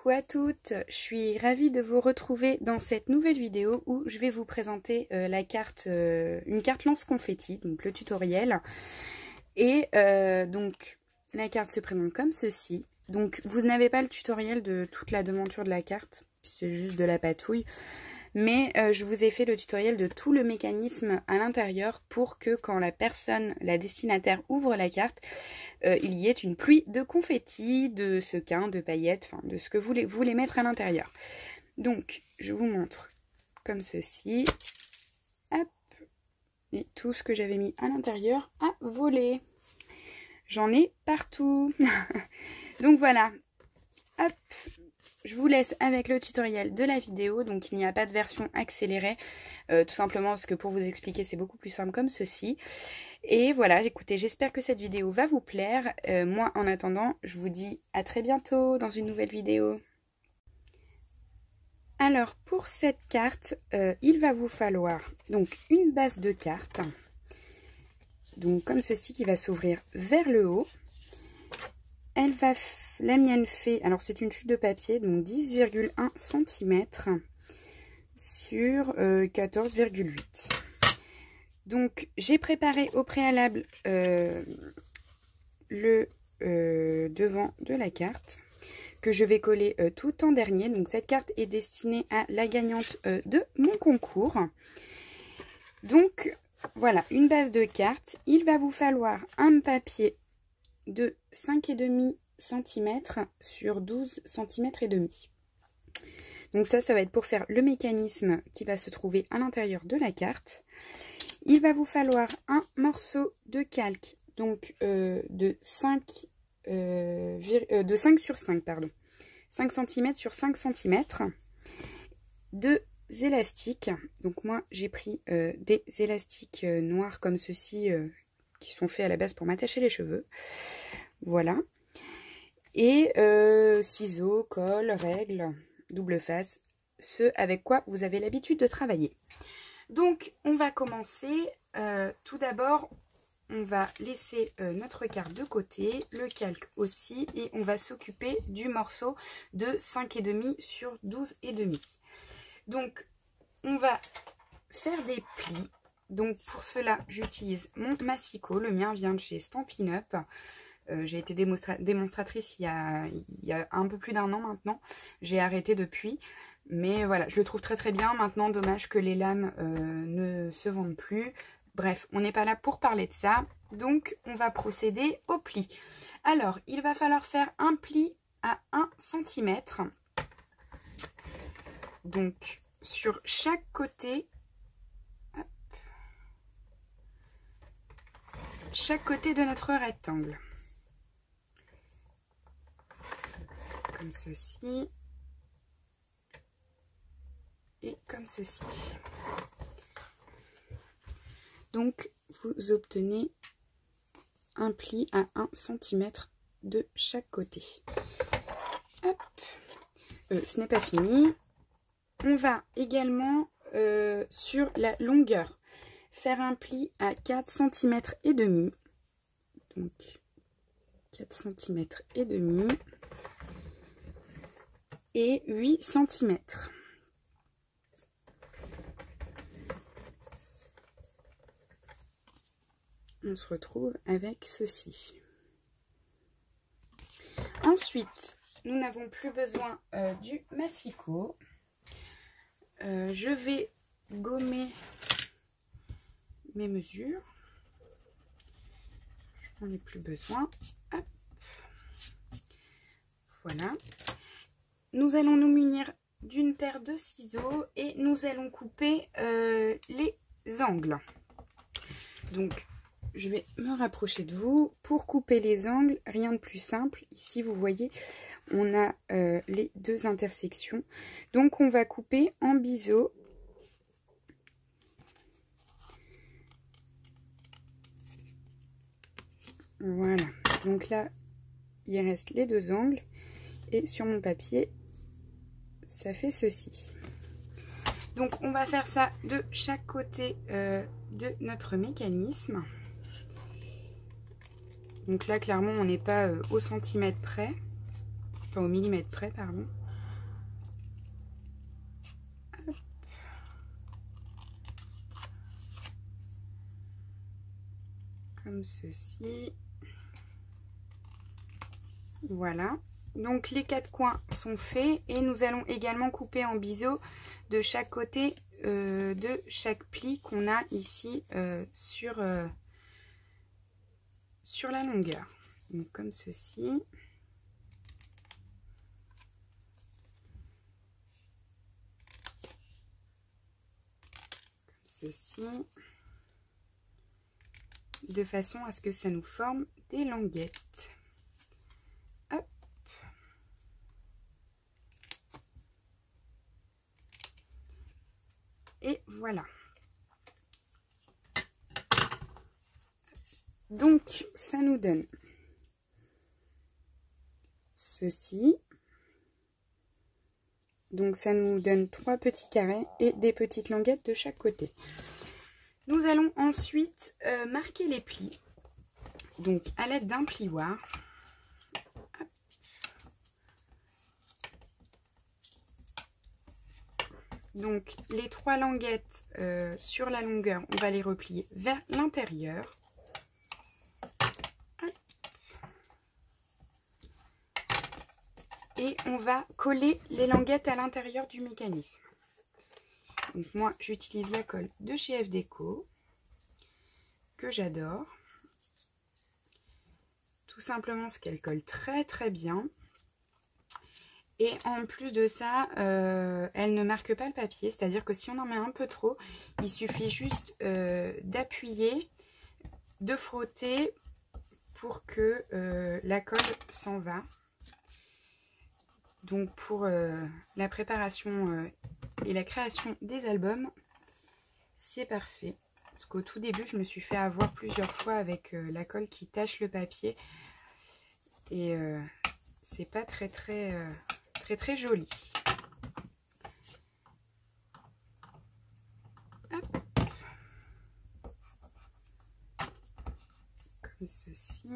coucou à toutes, je suis ravie de vous retrouver dans cette nouvelle vidéo où je vais vous présenter une carte lance confetti, donc le tutoriel. Et donc la carte se présente comme ceci. Donc vous n'avez pas le tutoriel de toute la devanture de la carte, c'est juste de la patouille. Mais je vous ai fait le tutoriel de tout le mécanisme à l'intérieur pour que quand la destinataire ouvre la carte, il y ait une pluie de confettis, de sequins, de paillettes, enfin de ce que vous voulez mettre à l'intérieur. Donc je vous montre comme ceci. Hop. Et tout ce que j'avais mis à l'intérieur a volé. J'en ai partout. Donc voilà. Hop. Je vous laisse avec le tutoriel de la vidéo, donc il n'y a pas de version accélérée, tout simplement parce que pour vous expliquer c'est beaucoup plus simple comme ceci. Et voilà, écoutez, j'espère que cette vidéo va vous plaire. Moi en attendant, je vous dis à très bientôt dans une nouvelle vidéo. Alors pour cette carte, il va vous falloir donc une base de carte, donc comme ceci qui va s'ouvrir vers le haut. La mienne fait, alors c'est une chute de papier, donc 10,1 cm sur 14,8. Donc j'ai préparé au préalable le devant de la carte que je vais coller tout en dernier. Donc cette carte est destinée à la gagnante de mon concours. Donc voilà, une base de carte. Il va vous falloir un papier de 5,5 cm sur 12 cm et demi. Donc ça va être pour faire le mécanisme qui va se trouver à l'intérieur de la carte. Il va vous falloir un morceau de calque, donc de 5 sur 5, pardon. 5 cm sur 5 cm. Deux élastiques. Donc moi j'ai pris des élastiques noirs comme ceci qui sont faits à la base pour m'attacher les cheveux. Voilà. Et ciseaux, colle, règle, double face, ce avec quoi vous avez l'habitude de travailler. Donc on va commencer. Tout d'abord, on va laisser notre carte de côté, le calque aussi, et on va s'occuper du morceau de 5,5 sur 12,5. Donc on va faire des plis. Donc pour cela, j'utilise mon massicot. Le mien vient de chez Stampin' Up. J'ai été démonstratrice il y a un peu plus d'un an maintenant. J'ai arrêté depuis. Mais voilà, je le trouve très très bien. Maintenant, dommage que les lames ne se vendent plus. Bref, on n'est pas là pour parler de ça. Donc, on va procéder au pli. Alors, il va falloir faire un pli à 1 cm. Donc, sur chaque côté... Hop, chaque côté de notre rectangle. Comme ceci. Et comme ceci. Donc, vous obtenez un pli à 1 cm de chaque côté. Hop. Ce n'est pas fini. On va également, sur la longueur, faire un pli à 4 cm et demi. Donc, 4 cm et demi. Et 8 cm. On se retrouve avec ceci. Ensuite, nous n'avons plus besoin du massicot. Je vais gommer mes mesures. Je n'en ai plus besoin. Hop. Voilà. Nous allons nous munir d'une paire de ciseaux et nous allons couper les angles. Donc, je vais me rapprocher de vous. Pour couper les angles, rien de plus simple. Ici, vous voyez, on a les deux intersections. Donc, on va couper en biseau. Voilà. Donc là, il reste les deux angles. Et sur mon papier, ça fait ceci. Donc, on va faire ça de chaque côté de notre mécanisme. Donc là, clairement, on n'est pas au centimètre près. Enfin, au millimètre près, pardon. comme ceci. Voilà. Donc les 4 coins sont faits et nous allons également couper en biseau de chaque côté de chaque pli qu'on a ici sur la longueur. Donc comme ceci. Ceci, de façon à ce que ça nous forme des languettes. Hop. Et voilà. Donc ça nous donne ceci. Donc ça nous donne 3 petits carrés et des petites languettes de chaque côté. Nous allons ensuite marquer les plis. Donc à l'aide d'un plioir. Hop. Donc les 3 languettes sur la longueur, on va les replier vers l'intérieur. Et on va coller les languettes à l'intérieur du mécanisme. Donc moi, j'utilise la colle de chez F Déco, que j'adore. Tout simplement parce qu'elle colle très très bien. Et en plus de ça, elle ne marque pas le papier. C'est-à-dire que si on en met un peu trop, il suffit juste d'appuyer, de frotter pour que la colle s'en va. Donc pour la préparation et la création des albums, c'est parfait. Parce qu'au tout début, je me suis fait avoir plusieurs fois avec la colle qui tache le papier. Et c'est pas très joli. Hop. Comme ceci.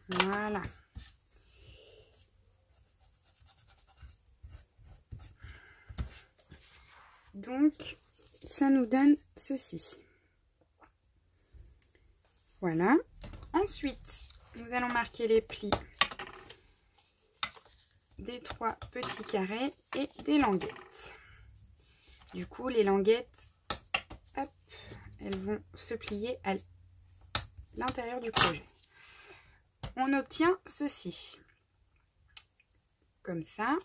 Voilà. Donc, ça nous donne ceci. Voilà. Ensuite, nous allons marquer les plis des 3 petits carrés et des languettes. Du coup, les languettes, hop, elles vont se plier à l'intérieur du projet. On obtient ceci, comme ça.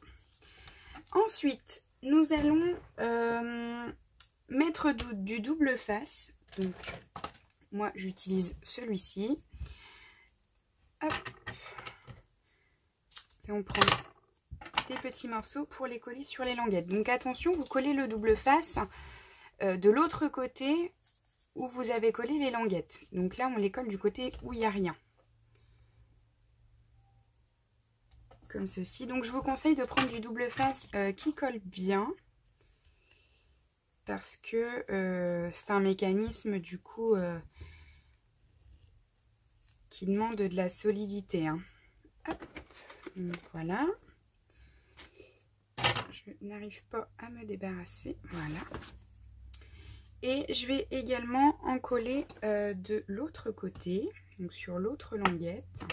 Ensuite, nous allons mettre du double face. Donc, moi, j'utilise celui-ci. Hop. Et on prend des petits morceaux pour les coller sur les languettes. Donc, attention, vous collez le double face de l'autre côté où vous avez collé les languettes. Donc là, on les colle du côté où il n'y a rien. Comme ceci. Donc je vous conseille de prendre du double face qui colle bien. Parce que c'est un mécanisme du coup qui demande de la solidité. Hein. Hop. Voilà. Je n'arrive pas à me débarrasser. Voilà. Et je vais également en coller de l'autre côté. Donc sur l'autre languette.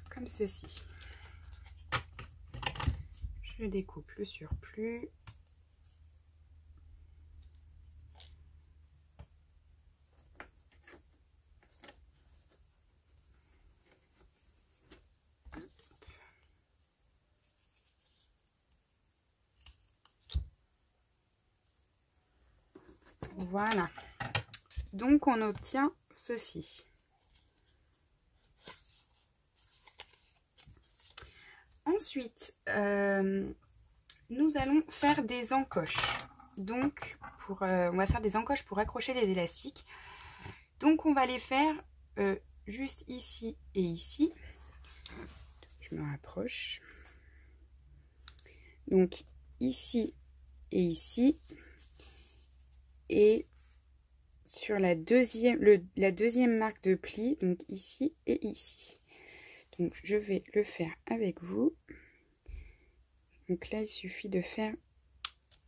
Comme ceci. Je découpe le surplus. Voilà. Donc on obtient ceci. Ensuite, nous allons faire des encoches. Donc, on va faire des encoches pour accrocher les élastiques. Donc on va les faire juste ici et ici. Je me rapproche. Donc ici et ici. Et sur la deuxième marque de pli, donc ici et ici. Donc je vais le faire avec vous. Donc là il suffit de faire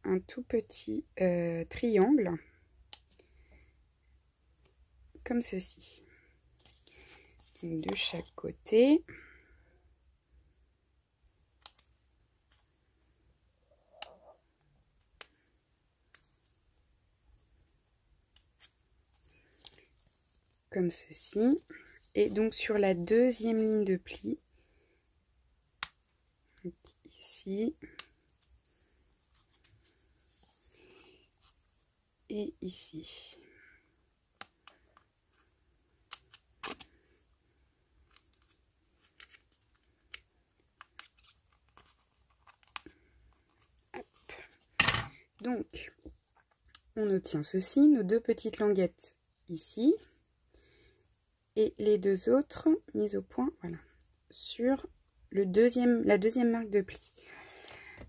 un tout petit triangle comme ceci. Donc de chaque côté. Comme ceci. Et donc sur la deuxième ligne de pli, donc ici et ici. Hop. Donc on obtient ceci, nos deux petites languettes ici et les deux autres mises au point, voilà, sur la deuxième marque de pli.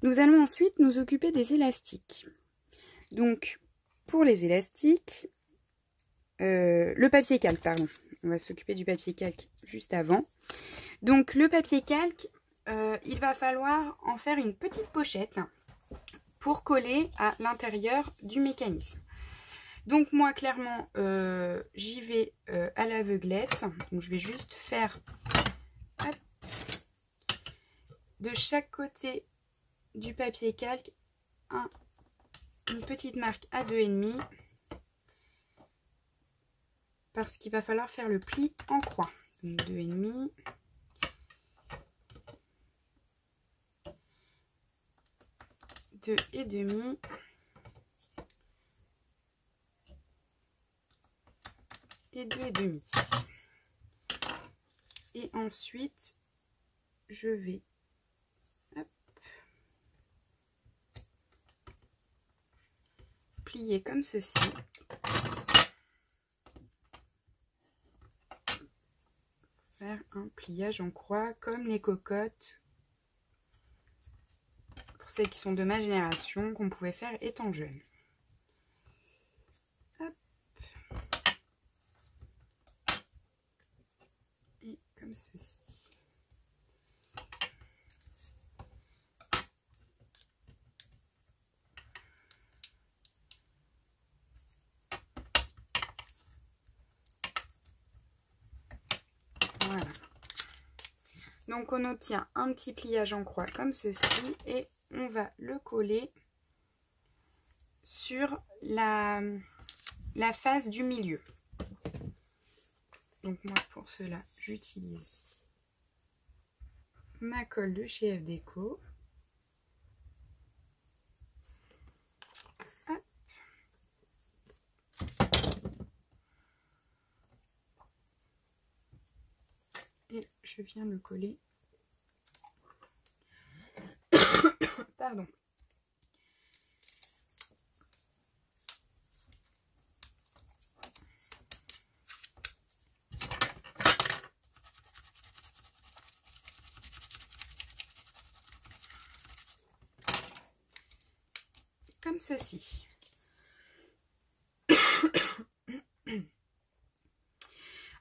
Nous allons ensuite nous occuper des élastiques. Donc pour les élastiques, le papier calque, pardon. On va s'occuper du papier calque juste avant. Donc le papier calque, il va falloir en faire une petite pochette pour coller à l'intérieur du mécanisme. Donc moi clairement j'y vais à l'aveuglette. Donc je vais juste faire hop, de chaque côté du papier calque une petite marque à 2,5 parce qu'il va falloir faire le pli en croix. Donc 2,5. Et demi. Et 2,5. Et ensuite, je vais hop, plier comme ceci. Faire un pliage en croix comme les cocottes. Pour celles qui sont de ma génération, qu'on pouvait faire étant jeune. Hop. Et comme ceci. Voilà. Donc on obtient un petit pliage en croix comme ceci et on va le coller sur la face du milieu. Donc moi pour cela j'utilise ma colle de chez F Déco. Hop. Et je viens le coller. Pardon. Comme ceci.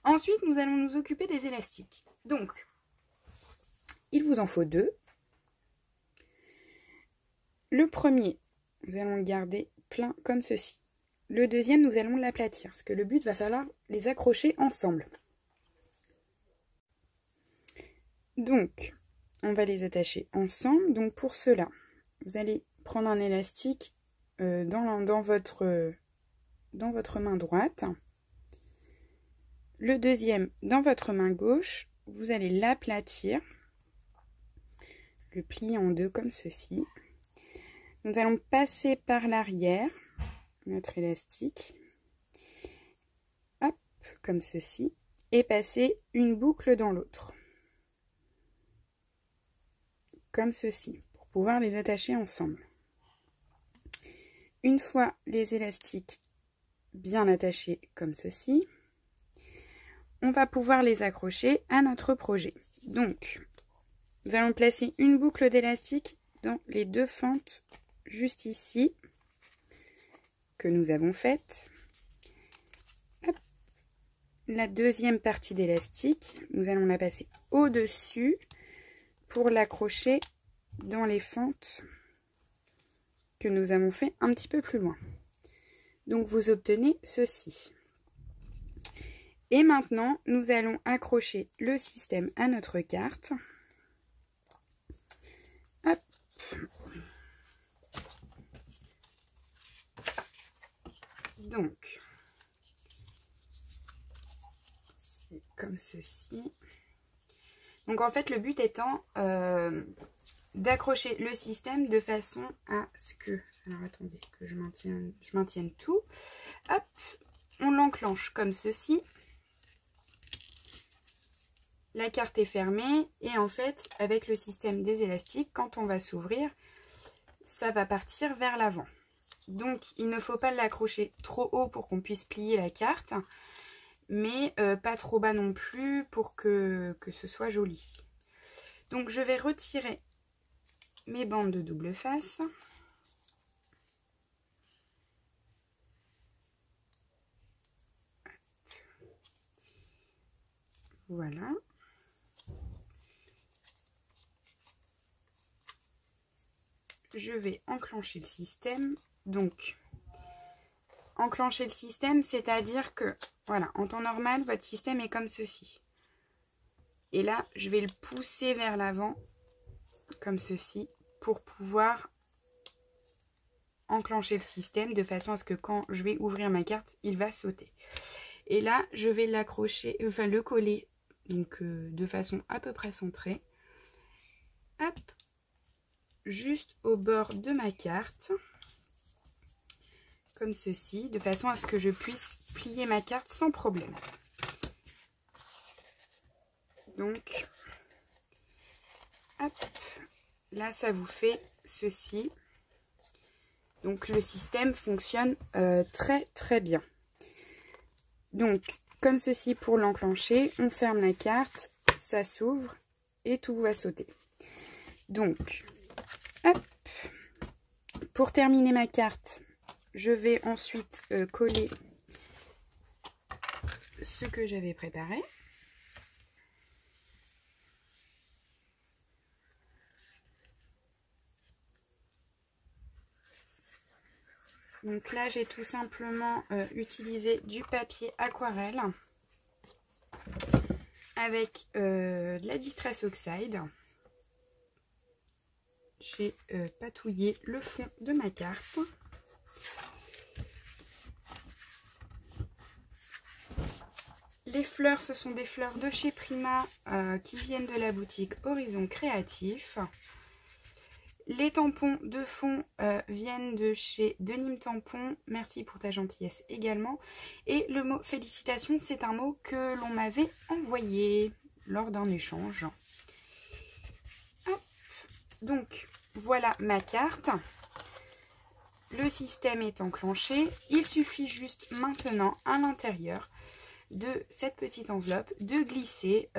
Ensuite, nous allons nous occuper des élastiques. Donc, il vous en faut 2. Le premier, nous allons le garder plein comme ceci. Le deuxième, nous allons l'aplatir, parce que le but va falloir les accrocher ensemble. Donc, on va les attacher ensemble. Donc, pour cela, vous allez prendre un élastique dans votre main droite. Le deuxième dans votre main gauche, vous allez l'aplatir, le plier en deux comme ceci. Nous allons passer par l'arrière notre élastique, hop, comme ceci, et passer une boucle dans l'autre, comme ceci, pour pouvoir les attacher ensemble. Une fois les élastiques bien attachés comme ceci, on va pouvoir les accrocher à notre projet. Donc, nous allons placer une boucle d'élastique dans les 2 fentes juste ici que nous avons faites. Hop. La deuxième partie d'élastique, nous allons la passer au-dessus pour l'accrocher dans les fentes que nous avons fait un petit peu plus loin. Donc vous obtenez ceci. Et maintenant, nous allons accrocher le système à notre carte. Hop. Donc, c'est comme ceci. Donc en fait, le but étant d'accrocher le système de façon à ce que... Alors attendez, que je maintienne tout. Hop, on l'enclenche comme ceci. La carte est fermée et en fait, avec le système des élastiques, quand on va s'ouvrir, ça va partir vers l'avant. Donc, il ne faut pas l'accrocher trop haut pour qu'on puisse plier la carte, mais pas trop bas non plus pour que ce soit joli. Donc, je vais retirer mes bandes de double face. Voilà. Je vais enclencher le système. Donc, enclencher le système, c'est-à-dire que, voilà, en temps normal, votre système est comme ceci. Et là, je vais le pousser vers l'avant, comme ceci, pour pouvoir enclencher le système de façon à ce que quand je vais ouvrir ma carte, il va sauter. Et là, je vais l'accrocher, enfin le coller, donc de façon à peu près centrée. Hop, juste au bord de ma carte, comme ceci, de façon à ce que je puisse plier ma carte sans problème. Donc, hop, là ça vous fait ceci. Donc le système fonctionne très très bien. Donc, comme ceci pour l'enclencher, on ferme la carte, ça s'ouvre et tout va sauter. Donc, hop, pour terminer ma carte, je vais ensuite coller ce que j'avais préparé. Donc là, j'ai tout simplement utilisé du papier aquarelle avec de la Distress Oxide. J'ai patouillé le fond de ma carte. Les fleurs, ce sont des fleurs de chez Prima qui viennent de la boutique Horizon Créatif. Les tampons de fond viennent de chez Denim Tampon. Merci pour ta gentillesse également. Et le mot félicitations, c'est un mot que l'on m'avait envoyé lors d'un échange. Hop. Donc, voilà ma carte. Le système est enclenché. Il suffit juste maintenant à l'intérieur de cette petite enveloppe de glisser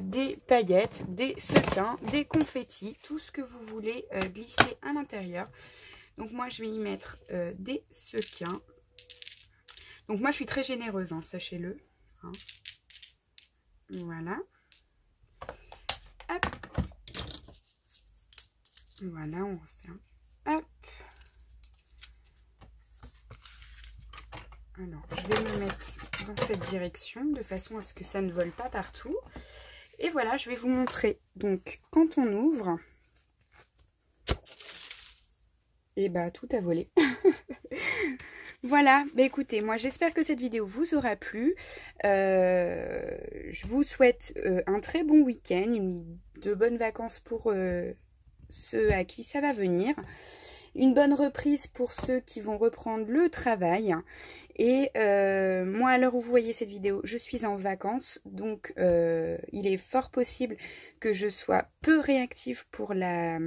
des paillettes, des sequins, des confettis, tout ce que vous voulez glisser à l'intérieur. Donc moi je vais y mettre des sequins. Donc moi je suis très généreuse, hein, sachez-le. Hein. Voilà. Hop. Voilà, on referme. Hop. Alors, je vais me mettre dans cette direction de façon à ce que ça ne vole pas partout. Et voilà, je vais vous montrer. Donc, quand on ouvre, et bah tout a volé. Voilà, bah écoutez, moi j'espère que cette vidéo vous aura plu. Je vous souhaite un très bon week-end, de bonnes vacances pour ceux à qui ça va venir. Une bonne reprise pour ceux qui vont reprendre le travail. Et moi, à l'heure où vous voyez cette vidéo, je suis en vacances. Donc, il est fort possible que je sois peu réactive pour la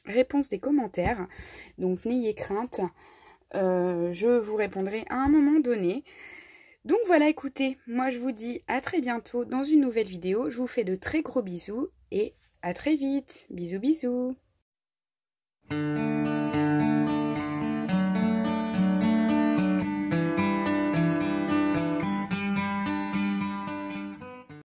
réponse des commentaires. Donc, n'ayez crainte. Je vous répondrai à un moment donné. Donc voilà, écoutez, moi je vous dis à très bientôt dans une nouvelle vidéo. Je vous fais de très gros bisous et à très vite. Bisous bisous.